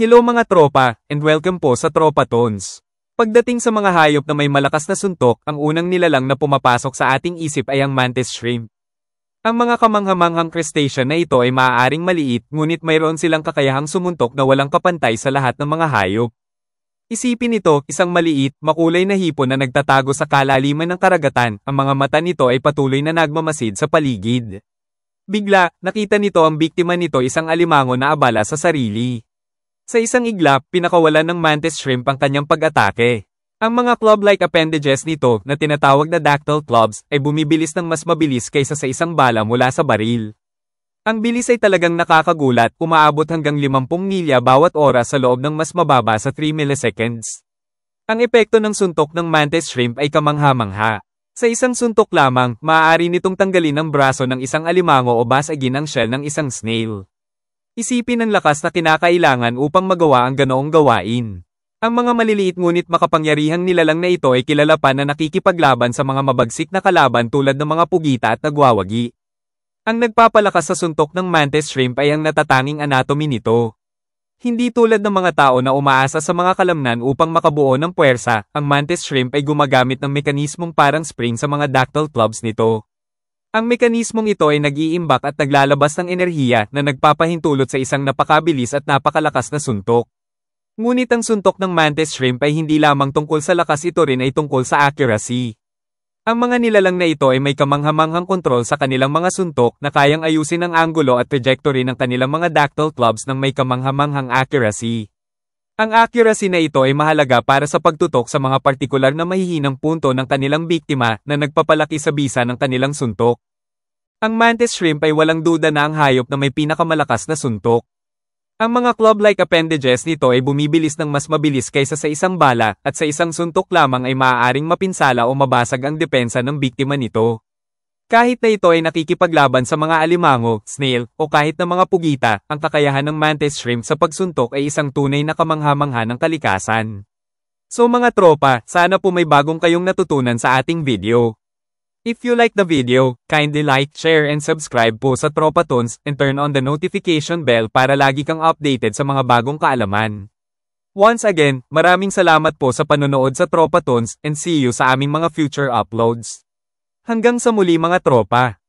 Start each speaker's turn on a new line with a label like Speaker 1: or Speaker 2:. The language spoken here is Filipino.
Speaker 1: Hello mga tropa, and welcome po sa Tropa Tones. Pagdating sa mga hayop na may malakas na suntok, ang unang nilalang na pumapasok sa ating isip ay ang mantis shrimp. Ang mga kamanghamanghang crustacean na ito ay maaaring maliit, ngunit mayroon silang kakayahang sumuntok na walang kapantay sa lahat ng mga hayop. Isipin nito, isang maliit, makulay na hipon na nagtatago sa kalaliman ng karagatan, ang mga mata nito ay patuloy na nagmamasid sa paligid. Bigla, nakita nito ang biktima nito, isang alimango na abala sa sarili. Sa isang iglap, pinakawalan ng mantis shrimp ang kanyang pag-atake. Ang mga club-like appendages nito, na tinatawag na dactyl clubs, ay bumibilis ng mas mabilis kaysa sa isang bala mula sa baril. Ang bilis ay talagang nakakagulat, umaabot hanggang 50 milya bawat oras sa loob ng mas mababa sa 3 milliseconds. Ang epekto ng suntok ng mantis shrimp ay kamangha-mangha. Sa isang suntok lamang, maaari nitong tanggalin ang braso ng isang alimango o basagin ang shell ng isang snail. Isipin ang lakas na kinakailangan upang magawa ang ganoong gawain. Ang mga maliliit ngunit makapangyarihang nilalang na ito ay kilala pa na nakikipaglaban sa mga mabagsik na kalaban tulad ng mga pugita at nagwawagi. Ang nagpapalakas sa suntok ng mantis shrimp ay ang natatanging anatomy nito. Hindi tulad ng mga tao na umaasa sa mga kalamnan upang makabuo ng puwersa, ang mantis shrimp ay gumagamit ng mekanismong parang spring sa mga dactyl clubs nito. Ang mekanismong ito ay nag-iimbak at naglalabas ng enerhiya na nagpapahintulot sa isang napakabilis at napakalakas na suntok. Ngunit ang suntok ng mantis shrimp ay hindi lamang tungkol sa lakas, ito rin ay tungkol sa accuracy. Ang mga nilalang na ito ay may kamanghamanghang kontrol sa kanilang mga suntok na kayang ayusin ang anggulo at trajectory ng kanilang mga dactyl clubs ng may kamanghamanghang accuracy. Ang accuracy na ito ay mahalaga para sa pagtutok sa mga partikular na mahihinang punto ng kanilang biktima na nagpapalaki sa bisa ng kanilang suntok. Ang mantis shrimp ay walang duda na ang hayop na may pinakamalakas na suntok. Ang mga club-like appendages nito ay bumibilis ng mas mabilis kaysa sa isang bala, at sa isang suntok lamang ay maaaring mapinsala o mabasag ang depensa ng biktima nito. Kahit na ito ay nakikipaglaban sa mga alimango, snail, o kahit na mga pugita, ang kakayahan ng mantis shrimp sa pagsuntok ay isang tunay na kamangha-mangha ng kalikasan. So mga tropa, sana po may bagong kayong natutunan sa ating video. If you like the video, kindly like, share and subscribe po sa Tropa Tones and turn on the notification bell para lagi kang updated sa mga bagong kaalaman. Once again, maraming salamat po sa panonood sa Tropa Tones and see you sa aming mga future uploads. Hanggang sa muli mga tropa!